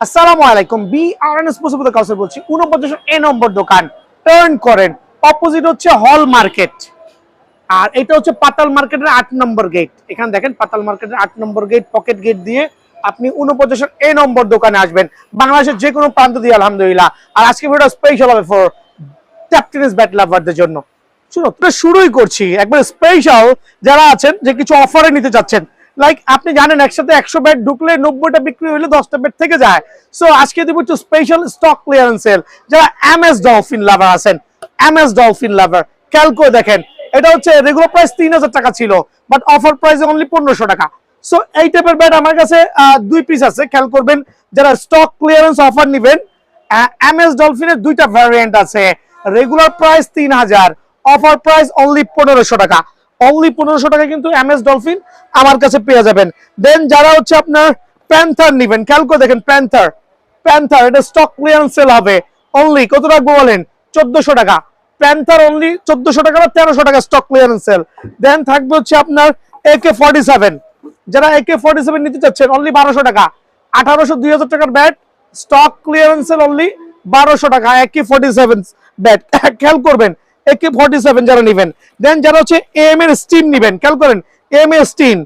আসসালামু আলাইকুম, বিআরএনএস পশুপতি কাউসার বলছি। 49 এ নম্বর দোকান, টার্ন করেন, অপোজিট হচ্ছে হল মার্কেট, আর এটা হচ্ছে পাতাল মার্কেটের 8 নম্বর গেট। এখানে দেখেন পাতাল মার্কেটের 8 নম্বর গেট, পকেট গেট দিয়ে আপনি 49 এ নম্বর দোকানে আসবেন, বাংলাদেশের যে কোনো প্রান্ত দিয়ে আলহামদুলিল্লাহ। আর আজকে ভিডিওটা স্পেশাল হবে ফর ট্যাপ টেনিস ব্যাট লাভারদের জন্য। শুরুই করছি একবার স্পেশাল যারা আছেন যে কিছু অফারে নিতে চাচ্ছেন। লাইক আপনি জানেন একসাথে 100 ব্যাট ঢুকলে 90টা বিক্রি হলে 10টা ব্যাট থেকে যায়। সো আজকে দিব একটু স্পেশাল স্টক ক্লিয়ারেন্স সেল। যারা এমএস ডলফিন লাভার আছেন, এমএস ডলফিন লাভার ক্যালকো দেখেন, এটা হচ্ছে রেগুলার প্রাইস 3000 টাকা ছিল, বাট অফার প্রাইস অনলি 1500 টাকা। সো এই টাইপের ব্যাট আমার কাছে 2 পিস আছে, খেয়াল করবেন। যারা স্টক ক্লিয়ারেন্স অফার নেবেন, এমএস ডলফিনের 2টা ভ্যারিয়েন্ট আছে, regular price 3000, offer price only 1500 টাকা। অনলি 1500 টাকা কিন্তু এমএস ডলফিন আমার কাছে পেয়ে যাবেন। দেন যারা হচ্ছে আপনার প্যান্থার নেবেন, খেয়াল করে দেখেন, প্যান্থার প্যান্থার এটা স্টক ক্লিয়ারেন্স সেল হবে। অনলি কত রাখবো বলেন? 1400 টাকা। প্যান্থার অনলি 1400 টাকা বা 1300 টাকা স্টক ক্লিয়ারেন্স সেল। দেন থাকবে হচ্ছে আপনার AK47, যারা AK47 নিতে চাচ্ছেন অনলি 1200 টাকা। 1800 2000 টাকার bat, stock clearance sale only 1200 টাকা AK47 ব্যাট। খেয়াল করবেন AK47 যারা নেবেন। দেন যারা হচ্ছে এম এর স্টিম নেবেন, খেয়াল করেন এম এর স্টিম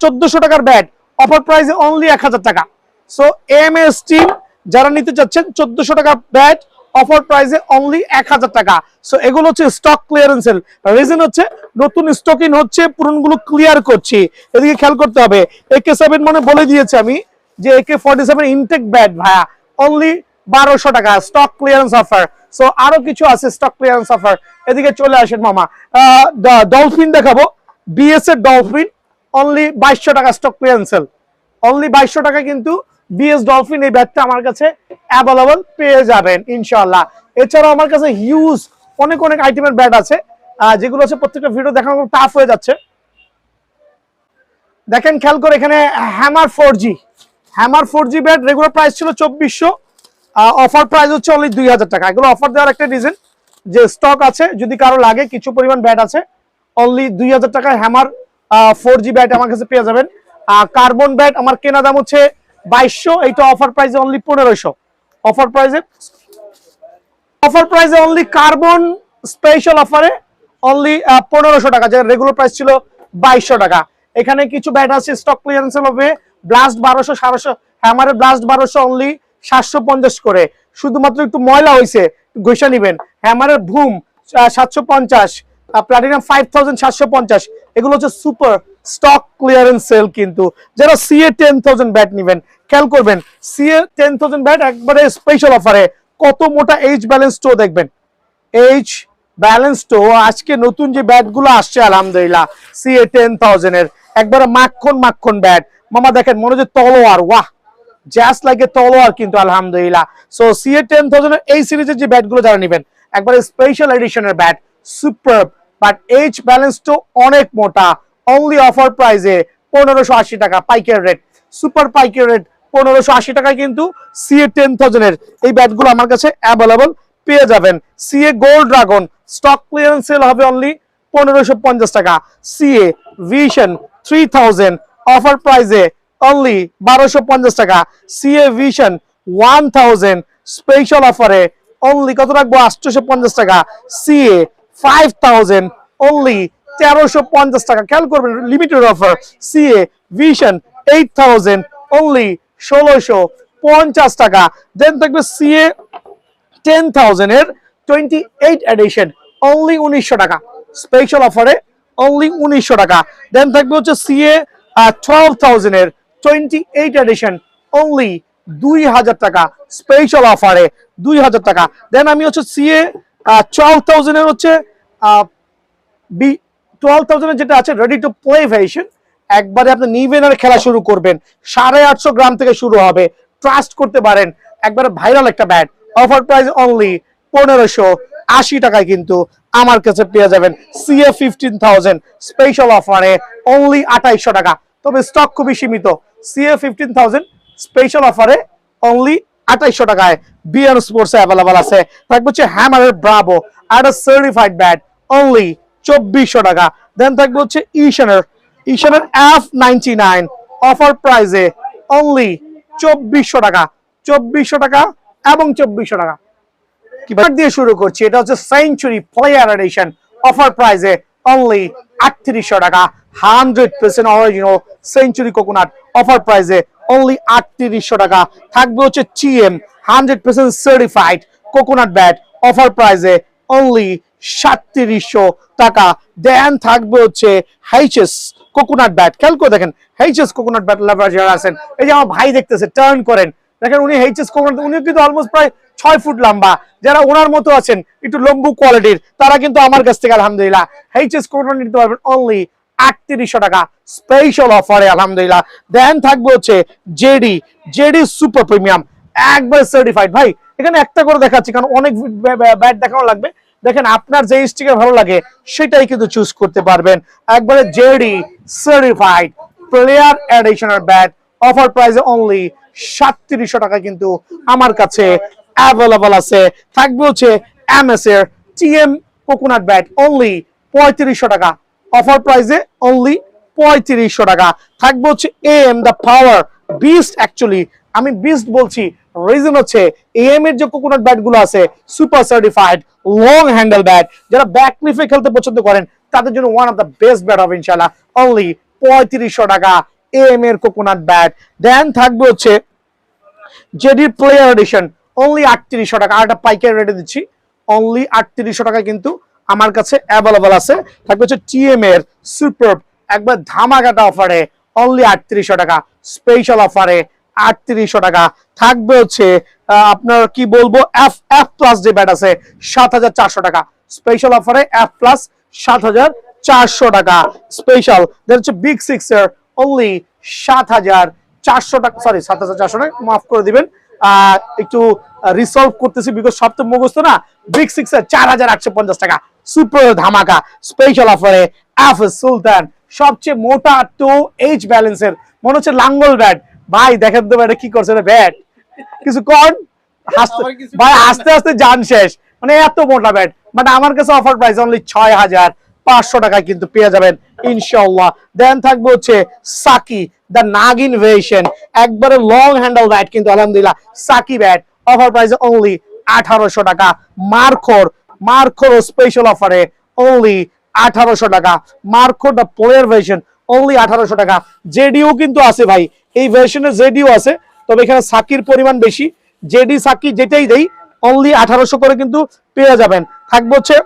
1400 টাকার ব্যাট, অফার প্রাইসে অনলি 1000 টাকা। সো এম এর স্টিম যারা নিতে চাচ্ছেন 1400 টাকা ব্যাট, অফার প্রাইসে অনলি 1000 টাকা। সো এগুলো হচ্ছে স্টক ক্লিয়ারেন্স সেল। রিজন হচ্ছে নতুন স্টক ইন হচ্ছে, পুরনগুলো ক্লিয়ার করছি, এদিকে খেয়াল করতে হবে। AK7 মানে বলে দিয়েছি আমি যে AK47 ইনটেক ব্যাট ভাইয়া অনলি 1200 টাকা স্টক ক্লিয়ারেন্স অফার। সো আরো কিছু আছে স্টক ক্লিয়ারেন্স অফার, এদিকে চলে আসেন মামা। ডলফিন দেখাবো, বিএস এর ডলফিন অনলি 2200 টাকা স্টক ক্লিয়ারেন্স সেল। অনলি 2200 টাকা কিন্তু বিএস ডলফিন এই ব্যাটটা আমার কাছে অ্যাভেলেবল পেয়ে যাবেন ইনশাআল্লাহ। এছাড়াও আমার কাছে হিউজ অনেক অনেক আইটেমের ব্যাট আছে, যেগুলো হচ্ছে প্রত্যেকটা ভিডিও দেখানো টাফ হয়ে যাচ্ছে। দেখেন খেয়াল করে এখানে hammer 4G, hammer 4G bat regular price ছিল 2400, অফার প্রাইস হচ্ছে অনলি 2000 টাকা। এগুলো অফার দেওয়ার একটা রিজন যে স্টক আছে, যদি কারো লাগে কিছু পরিমাণ ব্যাট আছে, অনলি 2000 টাকায় হ্যামার 4G ব্যাট আমার কাছে পেয়ে যাবেন। কার্বন ব্যাট আমার কেনা দাম হচ্ছে 2200, এইটা অফার প্রাইসে অনলি 1500। অফার প্রাইসে অনলি কার্বন স্পেশাল অফারে অনলি 1500 টাকা, যেটা রেগুলার প্রাইস ছিল 2200 টাকা। এখানে কিছু ব্যাট আছে স্টক ক্লিয়ারেন্স হবে, ব্লাস্ট 1200 700, হ্যামারের ব্লাস্ট 1200 অনলি 750 করে। শুধুমাত্র একটু ময়লা হয়েছে, ঘষা নিবেন। হ্যামারের ভুম 750, প্লাটিনাম 5750। এগুলো হচ্ছে সুপার স্টক ক্লিয়ারেন্স সেল। কিন্তু যারা সিএ 10000 ব্যাট নেবেন, খেয়াল করবেন সিএ 10000 ব্যাট একবারে স্পেশাল অফারে। কত মোটা এইচ ব্যালেন্স টো দেখবেন, এইচ ব্যালেন্স টো আজকে নতুন যে ব্যাটগুলো আসছে আলহামদুলিল্লাহ সিএ 10000 এর একবারে মাখন মাখন ব্যাট মামা। দেখেন মনে হচ্ছে তলোয়ার, ওয়াহ জাস্ট লাইক এ তলোয়ার কিন্তু আলহামদুলিল্লাহ। সো সিএ 10000 এর এই সিরিজের যে ব্যাটগুলো যারা নেবেন, একবারে স্পেশাল এডিশনের bat, super, but H balance toe অনেক মোটা। অনলি অফার প্রাইসে 1580 টাকা পাইকারি রেট, সুপার পাইকারি রেট 1580 টাকায় কিন্তু সিএ 10000 এর এই ব্যাটগুলো আমার কাছে অ্যাভেলেবল পেয়ে যাবেন। CA gold dragon stock clearance sale হবে অনলি 1550 টাকা। সিএ ভিশন 3000 অফার প্রাইসে অনলি 1250 টাকা। সিএ ভিশন 1000 স্পেশাল অফারে অনলি কত রাখবো? 850 টাকা। সিএ 5000 অনলি 1350 টাকা। খেয়াল করবেন limited offer. CA vision 8000 only 1650 টাকা। দেন থাকবে সিএ 10000 এর 28 এডিশন অনলি 1900 টাকা স্পেশাল অফারে, অনলি 1900 টাকা। দেন থাকবে হচ্ছে সিএ 12000 এর 28 এডিশন অনলি 2000 টাকা স্পেশাল অফারে, 2000 টাকা। দেন আমি হচ্ছে সিএ 12000 এর হচ্ছে 12000 এর যেটা আছে রেডি টু প্লে ভেরিয়েশন, একবারে আপনি নিবেন আর খেলা শুরু করবেন। 850 গ্রাম থেকে শুরু হবে, ট্রাস্ট করতে পারেন, একবারে ভাইরাল একটা ব্যাট। অফার প্রাইস অনলি 1580 টাকায় কিন্তু আমার কাছে পেয়ে যাবেন। সিএ 15000 স্পেশাল অফারে অনলি 2800 টাকা, তবে স্টক খুবই সীমিত। সিএ 15000 স্পেশাল অফারে অনলি 2800 টাকায় বিএন স্পোর্টস অ্যাভেলেবল আছে। থাকবে হচ্ছে হ্যামারের ব্রাভো আর সার্টিফাইড ব্যাট অনলি 2400 টাকা। দেন থাকবে হচ্ছে ঈশানের F99 অফার প্রাইসে অনলি 2400 টাকা। 2400 টাকা এবং 2400 টাকা কি দিয়ে শুরু করছি। এটা হচ্ছে সেঞ্চুরি প্লেয়ার এডিশন, অফার প্রাইসে অনলি 3800 টাকা। 100% অরিজিনাল সেঞ্চুরি কোকোনাট, অফার প্রাইসে অনলি 3800 টাকা। থাকবে হচ্ছে TM 100% certified coconut bat, offer প্রাইসে অনলি 3700 টাকা। দেন থাকবে হচ্ছে এইচএস কোকোনাট ব্যাট, খেয়াল করে দেখেন এইচএস কোকোনাট ব্যাট লাভার যারা আছেন, এই যে আমার ভাই দেখতেছে টার্ন করেন, দেখেন উনি এইচএস কোকোনাট, উনি কিন্তু অলমোস্ট প্রায় 6 ফুট লম্বা, যারা ওনার মতো আছেন একটু লম্বু কোয়ালিটির তারা কিন্তু আমার কাছ থেকে আলহামদুলিল্লাহ এইচএস কোকোনাট নিতে পারবেন অনলি 3800 টাকা স্পেশাল অফারে আলহামদুলিল্লাহ। দেন থাকবে হচ্ছে জেডি, জেডি সুপার প্রিমিয়াম একবার সার্টিফাইড। ভাই এখানে একটা করে দেখাচ্ছি কারণ অনেক ব্যাট দেখানো লাগবে। দেখেন আপনার যে স্টিকার ভালো লাগে সেটাই কিন্তু চুজ করতে পারবেন। একবারে জেডি সার্টিফাইড প্লেয়ার এডিশনের ব্যাট, অফার প্রাইসে অনলি 3700 টাকা কিন্তু আমার কাছে অ্যাভেলেবল আছে। থাকবে হচ্ছে এমএস এর টিএম কোকোনাট ব্যাট অনলি 3500 টাকা, অফার প্রাইসে অনলি 3500 টাকা। থাকবে হচ্ছে am the power beast, actually আমি বিস্ট বলছি রিজন হচ্ছে এম এর যে কোকোনাট ব্যাট গুলো আছে super certified long handle bat, যারা ব্যাকলিফে খেলতে পছন্দ করেন তাদের জন্য one of the best bat হবে ইনশাআল্লাহ। অনলি 3500 টাকা এম এর কোকোনাট ব্যাট। দেন থাকবে হচ্ছে জেডি প্লেয়ার এডিশন অনলি 3800 টাকা, আর একটা পাইকারি রেটে দিচ্ছি অনলি 3800 টাকা কিন্তু আমার কাছে অ্যাভেলেবল আছে। থাকবে হচ্ছে টিএম এর সুপার একবার ধামাকাটা অফারে অনলি 3800 টাকা স্পেশাল অফারে 3800 টাকা। থাকবে হচ্ছে আপনার কি বলবো এফ এফ প্লাস যে ব্যাট আছে 7400 টাকা স্পেশাল অফারে, এফ প্লাস 7400 টাকা স্পেশাল। দেন হচ্ছে বিগ সিক্স এর অনলি 7400 টাকা, সরি 7400 টাকা, মাফ করে দিবেন একটু রিসলভ করতেছি বিকজ সব তো মুখস্থ না। বিগ সিক্স এর 4850 টাকা সুপার ধামাকা স্পেশাল অফারে। এফ সুলতান সবচেয়ে মোটা 2H ব্যালেন্সের মনে হচ্ছে লাঙ্গল ব্যাট। ভাই দেখেন তো ব্যাটে কি করছে ব্যাট, কিছু কন ভাই আস্তে আস্তে জান শেষ, মানে এত মোটা ব্যাট। বাট আমার কাছে অফার প্রাইস অনলি 6500 টাকা কিন্তু পেয়ে যাবেন ইনশাআল্লাহ। দেন থাকবে হচ্ছে সাকি দ্য নাগিন ভেরিয়েশন, একবারে লং হ্যান্ডেল ব্যাট কিন্তু আলহামদুলিল্লাহ সাকি ব্যাট, অফার প্রাইস অনলি 1800 টাকা। মার্কোর, মার্কোর স্পেশাল অফারে অনলি 1800 টাকা। Marco the player version only 1800 টাকা। জেডিও কিন্তু আছে ভাই, এই ভার্সনে জেডিও আছে, তবে এখানে সাকির পরিমাণ বেশি। জেডি সাকি যেটাই দেই অনলি 1800 করে কিন্তু পেয়ে যাবেন। থাকবে হচ্ছে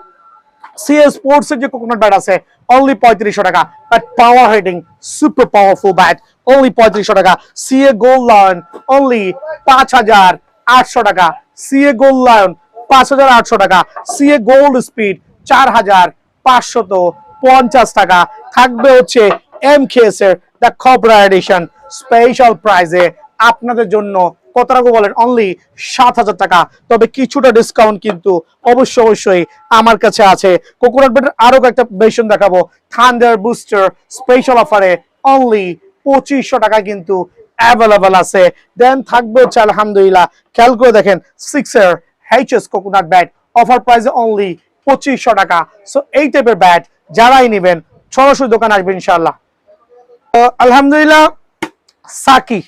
সিএস স্পোর্টস এর যে কোকোনাট ব্যাট আছে অনলি 3500 টাকা, but power heading super powerful bat only 3500 টাকা। সিএ গোল্ড লায়ন অনলি 5800 টাকা, সিএ গোল্ড লায়ন 5800 টাকা। সিএ গোল্ড স্পিড 4550 টাকা। থাকবে হচ্ছে এমকেএস এর দ্য কবরা এডিশন স্পেশাল প্রাইজে আপনাদের জন্য কত টাকা বলেন অনলি 7000 টাকা, তবে কিছুটা ডিসকাউন্ট কিন্তু অবশ্যই আমার কাছে আছে। কোকোনাট ব্যাটের আরো একটা ভার্সন দেখাবো থান্ডার বুস্টার স্পেশাল অফারে অনলি 2500 টাকা কিন্তু অ্যাভেলেবল আছে। দেন থাকবে হচ্ছে আলহামদুলিল্লাহ খেয়াল করে দেখেন 6 এর এইচএস কোকোনাট ব্যাট, অফার প্রাইসে অনলি 2500 টাকা। সো এই টাইপের ব্যাট যারাই নেবেন সরাসরি দোকান আসবেন ইনশাআল্লাহ। আলহামদুলিল্লাহ সাকি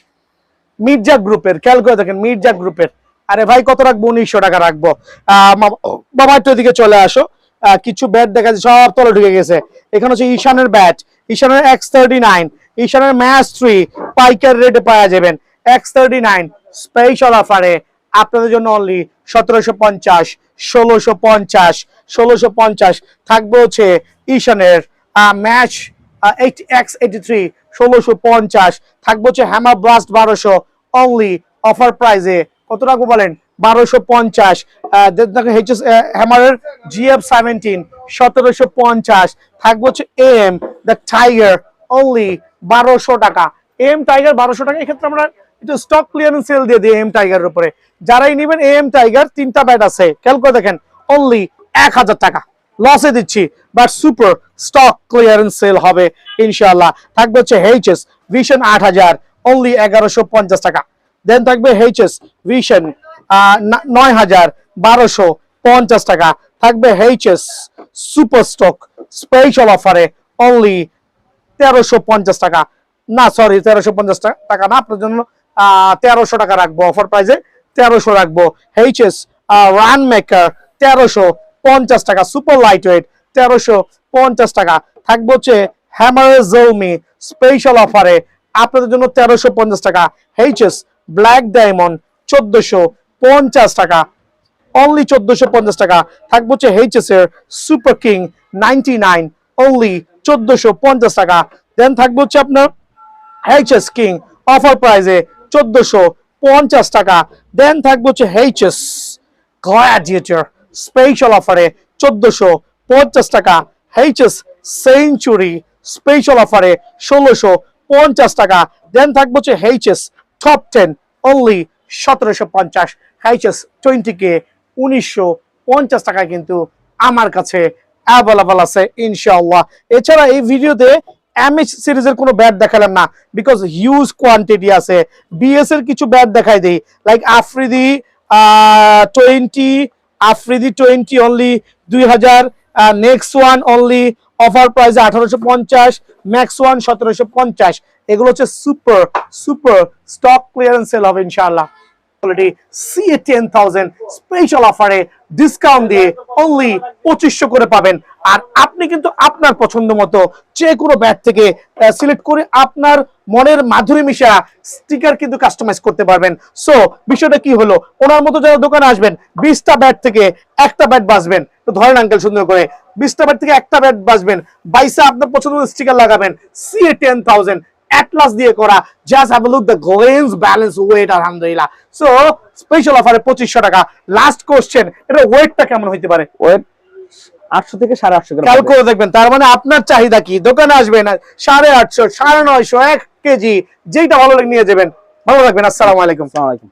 মির্জা গ্রুপের, খেয়াল করে দেখেন মির্জা গ্রুপের, আরে ভাই কত রাখবো 1900 টাকা রাখবো। বাবা একটু এদিকে চলে আসো, কিছু ব্যাট দেখা যাচ্ছে সব তলে ঢুকে গেছে। এখানে হচ্ছে ঈশানের ব্যাট, ঈশানের X39, ঈশানের ম্যাচ 3 পাইকারি রেটে পাওয়া যাবেন X39 স্পেশাল অফারে আপনাদের জন্য অনলি 1750 1650 থাকবে হচ্ছে ঈশানের ম্যাচ X83 1650। থাকবে হচ্ছে হ্যামার ব্লাস্ট 1200 অনলি অফার প্রাইসে কত টাকা বলেন 1250। হ্যামারের GF17 1750। থাকবে হচ্ছে এম দ্য টাইগার অনলি 1200 টাকা, এম টাইগার 1200 টাকা। এক্ষেত্রে আমরা একটু স্টক ক্লিয়ারেন্স সেল দিয়ে দিই এম টাইগারের উপরে, যারাই নেবেন এম টাইগার 3টা ব্যাট আছে খেয়াল করে দেখেন অনলি 1000 টাকা লসে দিচ্ছি, but super stock clearance sale হবে ইনশাআল্লাহ। থাকবে হচ্ছে এইচএস ভিশন 8000 অনলি 1150 টাকা। দেন থাকবে এইচএস ভিশন 9250 টাকা। থাকবে এইচএস সুপার স্টক স্পেশাল অফারে অনলি 1350 টাকা, না সরি 1350 টাকা না, আপনার জন্য 1300 টাকা রাখবো, অফার প্রাইসে 1300 রাখবো। এইচএস রান মেকার 1350 টাকা, সুপার লাইট ওয়েট 1350 টাকা থাকবে হচ্ছে। হ্যামারের জলমি স্পেশাল অফারে আপনাদের জন্য 1350 টাকা। এইচএস ব্ল্যাক ডায়মন্ড 1450 টাকা, অনলি 1450 টাকা থাকবে হচ্ছে। এইচএস এর সুপার কিং 99 অনলি 1450 টাকা। দেন থাকবে হচ্ছে আপনার এইচএস কিং অফার প্রাইসে 1450 টাকা। দেন থাকবে হচ্ছে এইচএস গ্ল্যাডিয়েটর স্পেশাল অফারে 1450 টাকা। এইচএস সেঞ্চুরি স্পেশাল অফারে 1650 টাকা। দেন থাকবে হচ্ছে HS top 10 only 1750। HS 20K 1950 টাকায় কিন্তু আমার কাছে অ্যাভেলেবল আছে ইনশাআল্লাহ। এছাড়া এই ভিডিওতে এমএইচ সিরিজের কোনো ব্যাট দেখালাম না, বিকজ হিউজ কোয়ান্টিটি আছে। বিএস এর কিছু ব্যাট দেখাই দেই, like Afridi 20 only 2000, next one only offer প্রাইসে 1850, ম্যাক্স ওয়ান 1750। এগুলো হচ্ছে super super stock clearance sale হবে ইনশাআল্লাহ। CA 10,000 স্পেশাল অফারে ডিসকাউন্ট দিয়ে অনলি 2500 করে পাবেন। আর আপনি কিন্তু আপনার পছন্দ মতো যে কোনো ব্যাট থেকে সিলেক্ট করে আপনার মনের মাধুরী মিশা স্টিকার কিন্তু কাস্টমাইজ করতে পারবেন। সো বিষয়টা কি হলো, ওনার মতো যারা দোকানে আসবেন 20টা ব্যাট থেকে একটা ব্যাট বাঁচবেন। তো ধরেন আঙ্কেল সুন্দর করে 20টা ব্যাট থেকে একটা ব্যাট বাঁচবেন, 22 আপনার পছন্দ মতো স্টিকার লাগাবেন। CA 10,000 Atlas দিয়ে করা, just have a look the glance balance weight আলহামদুলিল্লাহ। সো স্পেশাল অফারে 2500 টাকা। লাস্ট কোশ্চেন, এটা ওয়েটটা কেমন হইতে পারে? ওয়েট 800 থেকে 850 গ্রাম। ক্যালকুলেট করে দেখবেন, তার মানে আপনার চাহিদা কি, দোকানে আসবেন 850, 950, 1 কেজি যেটা ভালো লাগে নিয়ে যাবেন। ভালো থাকবেন, আসসালামু আলাইকুম। আসসালামু আলাইকুম।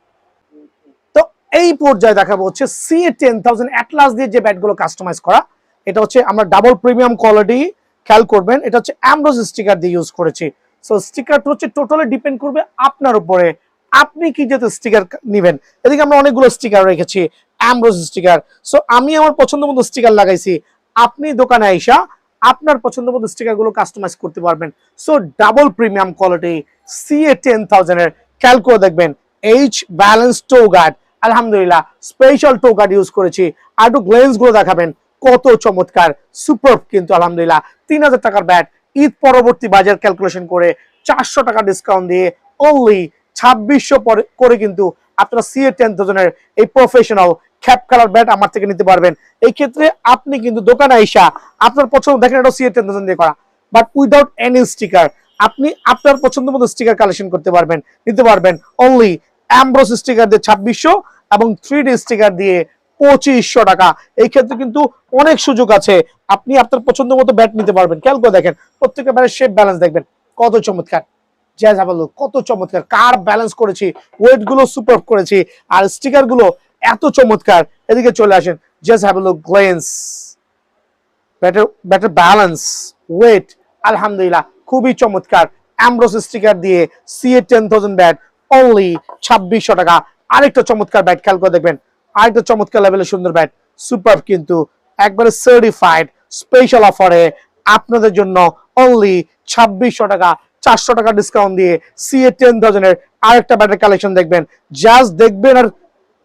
তো এই পর্যায়ে দেখাবো হচ্ছে CA 10,000 Atlas দিয়ে যে ব্যাটগুলো কাস্টমাইজ করা। এটা হচ্ছে আমরা ডাবল প্রিমিয়াম কোয়ালিটি, খেয়াল করবেন এটা হচ্ছে অ্যামব্রোস স্টিকার দিয়ে ইউজ করেছি। সো স্টিকারটা হচ্ছে টোটালি ডিপেন্ড করবে আপনার উপরে, আপনি কি যেতে স্টিকার নেবেন। এদিকে আমরা অনেকগুলো স্টিকার রেখেছি অ্যামব্রোস স্টিকার। সো আমি আমার পছন্দ মতো স্টিকার লাগাইছি, আপনি দোকানে আইসা আপনার পছন্দ মতো স্টিকার গুলো কাস্টমাইজ করতে পারবেন। So double premium quality CA 10,000 এর, খেয়াল করে দেখবেন এইচ ব্যালেন্স টো গার্ড, আলহামদুলিল্লাহ স্পেশাল টো গার্ড ইউজ করেছি। আর একটু গ্লেন্স গুলো দেখাবেন, কত চমৎকার সুপার কিন্তু আলহামদুলিল্লাহ। 3000 টাকার ব্যাট ঈদ পরবর্তী বাজার ক্যালকুলেশন করে 400 টাকা ডিসকাউন্ট দিয়ে অনলি 2600 করে কিন্তু আপনারা CA 10,000 এর এই প্রফেশনাল ক্যাপ কালার ব্যাট আমার থেকে নিতে পারবেন। এই ক্ষেত্রে আপনি কিন্তু দোকানে আইসা আপনার পছন্দ, দেখেন এটা CA 10,000 দিয়ে করা, বাট উইদাউট এনি স্টিকার। আপনি আপনার পছন্দ মতো স্টিকার কালেকশন করতে পারবেন, নিতে পারবেন অনলি অ্যামব্রোস স্টিকার দিয়ে 2600 এবং 3D স্টিকার দিয়ে 2500 টাকা। এই ক্ষেত্রে কিন্তু অনেক সুযোগ আছে, আপনি আপনার পছন্দ মতো ব্যাট নিতে পারবেন। খেয়াল করে দেখেন প্রত্যেকটা ব্যাটের শেপ ব্যালেন্স দেখবেন কত চমৎকার, জাস্ট হ্যাভ আ লুক কত চমৎকার, কার ব্যালেন্স করেছি, ওয়েট গুলো সুপার করেছি, আর স্টিকার গুলো এত চমৎকার। এদিকে চলে আসেন, just have a look glance, ব্যাটের ব্যালেন্স ওয়েট আলহামদুলিল্লাহ খুবই চমৎকার। অ্যামব্রোস স্টিকার দিয়ে CA 10,000 ব্যাট অনলি 2600 টাকা। আরেকটা চমৎকার ব্যাট, খেয়াল করে দেখবেন আরেকটা চমৎকার লেভেলের সুন্দর ব্যাট, সুপার কিন্তু একবারে সার্টিফাইড স্পেশাল অফারে আপনাদের জন্য অনলি 2600 টাকা, 400 টাকা ডিসকাউন্ট দিয়ে CA 10,000 এর আরেকটা ব্যাটের কালেকশন দেখবেন। জাস্ট দেখবেন আর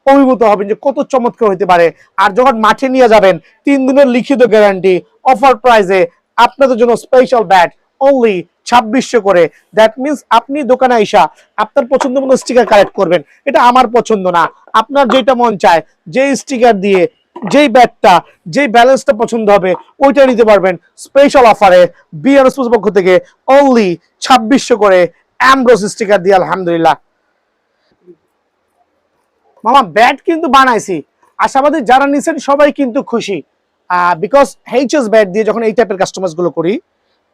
অভিভূত হবেন যে কত চমৎকার হতে পারে। আর যখন মাঠে নিয়ে যাবেন 3 দিনের লিখিত গ্যারান্টি, অফার প্রাইসে আপনাদের জন্য স্পেশাল ব্যাট অনলি 2600 করে। দ্যাট মিনস আপনি দোকানে আইসা আপনার পছন্দ মতো স্টিকার কালেক্ট করবেন, এটা আমার পছন্দ না, আপনার যেটা মন চায় যে স্টিকার দিয়ে যেই ব্যাটটা যেই ব্যালেন্সটা পছন্দ হবে ওইটা নিতে পারবেন স্পেশাল অফারে বিআর স্পোর্টস পক্ষ থেকে অনলি 2600 করে অ্যামব্রোস স্টিকার দিয়ে আলহামদুলিল্লাহ। মামা ব্যাট কিন্তু বানাইছি, আশাবাদী যারা নিছেন সবাই কিন্তু খুশি, বিকজ এইচএস ব্যাট দিয়ে যখন এই টাইপের কাস্টমাইজ গুলো করি,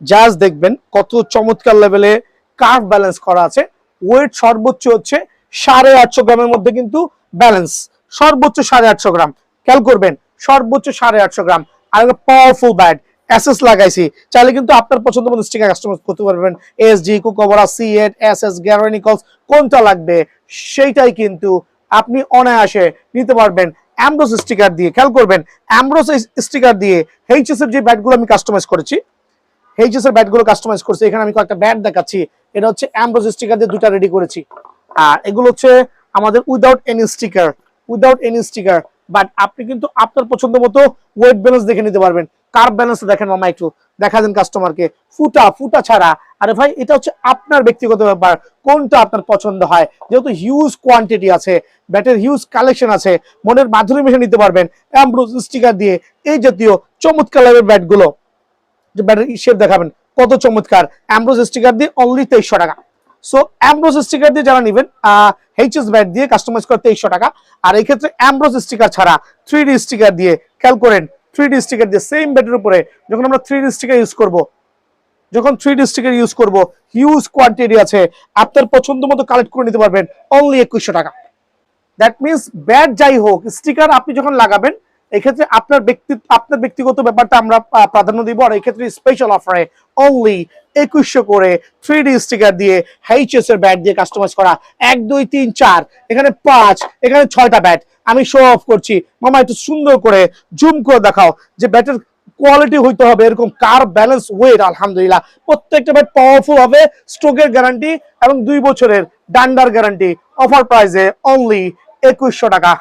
জাস্ট দেখবেন কত চমৎকার লেভেলে কার্ভ ব্যালেন্স করা আছে। ওয়েট সর্বোচ্চ হচ্ছে 850 গ্রামের মধ্যে কিন্তু ব্যালেন্স, সর্বোচ্চ 850 গ্রাম, খেয়াল করবেন সর্বোচ্চ 850 গ্রাম। আর একটা পাওয়ারফুল ব্যাট এসএস লাগাইছি, চাইলে কিন্তু আপনার পছন্দ মতো স্টিকার কাস্টমাইজ করতে পারবেন। এসজি, কোকোবরা, C8, SS, গ্যারানিকলস কোনটা লাগবে সেইটাই কিন্তু আপনি অনায়াসে নিতে পারবেন অ্যামব্রোস স্টিকার দিয়ে। খেয়াল করবেন অ্যামব্রোস স্টিকার দিয়ে এইচএস এর যে ব্যাটগুলো আমি কাস্টমাইজ করেছি, এইচএস এর ব্যাটগুলো কাস্টমাইজ করছি, এখানে আমি কয়েকটা ব্যাট দেখাচ্ছি। এটা হচ্ছে অ্যামব্রোস স্টিকার দিয়ে দুটো রেডি করেছি, আর এগুলো হচ্ছে আমাদের উইদাউট এনি স্টিকার, বাট আপনি কিন্তু আপনার পছন্দ মতো ওয়েট ব্যালেন্স দেখে নিতে পারবেন। কার্ব ব্যালেন্স দেখেন মামা, একটু দেখা দেন কাস্টমারকে, ফুটা ছাড়া। আরে ভাই এটা হচ্ছে আপনার ব্যক্তিগত ব্যাপার, কোনটা আপনার পছন্দ হয়। যেহেতু হিউজ কোয়ান্টিটি আছে, ব্যাটের হিউজ কালেকশন আছে, মনের মাধুরী মিশে নিতে পারবেন অ্যামব্রোস স্টিকার দিয়ে। এই জাতীয় চমৎকার লাইভের ব্যাট গুলো, যে ব্যাটের শেপ দেখাবেন কত চমৎকার, অ্যামব্রোস স্টিকার দিয়ে অনলি 2300 টাকা। সো অ্যামব্রোস স্টিকার দিয়ে যারা নেবেন এইচএস ব্যাট দিয়ে কাস্টমাইজ করে 2300 টাকা। আর এই ক্ষেত্রে অ্যামব্রোস স্টিকার ছাড়া 3D স্টিকার দিয়ে, খেয়াল করেন 3D স্টিকার দিয়ে সেম ব্যাটের উপরে যখন আমরা 3D স্টিকার ইউজ করব, হিউজ কোয়ান্টিটি আছে, আপনার পছন্দ মতো কালেক্ট করে নিতে পারবেন অনলি 2100 টাকা। দ্যাট মিনস ব্যাট যাই হোক, স্টিকার আপনি যখন লাগাবেন এক্ষেত্রে আপনার ব্যক্তিগত ব্যাপারটা আমরা প্রাধান্য দিব। আর এক্ষেত্রে স্পেশাল অফারে অনলি 2100 করে 3D স্টিকার দিয়ে এইচএস এর ব্যাট দিয়ে কাস্টমাইজ করা 1 2 3 4, এখানে 5, এখানে 6টা ব্যাট আমি শো অফ করছি। মামা একটু সুন্দর করে জুম করে দেখাও যে ব্যাটের কোয়ালিটি হইতে হবে এরকম, কার্ভ ব্যালেন্স ওয়েট আলহামদুলিল্লাহ প্রত্যেকটা ব্যাট পাওয়ারফুল হবে, স্ট্রোকের গ্যারান্টি এবং 2 বছরের ডান্ডার গ্যারান্টি। অফার প্রাইসে অনলি 2100 টাকা।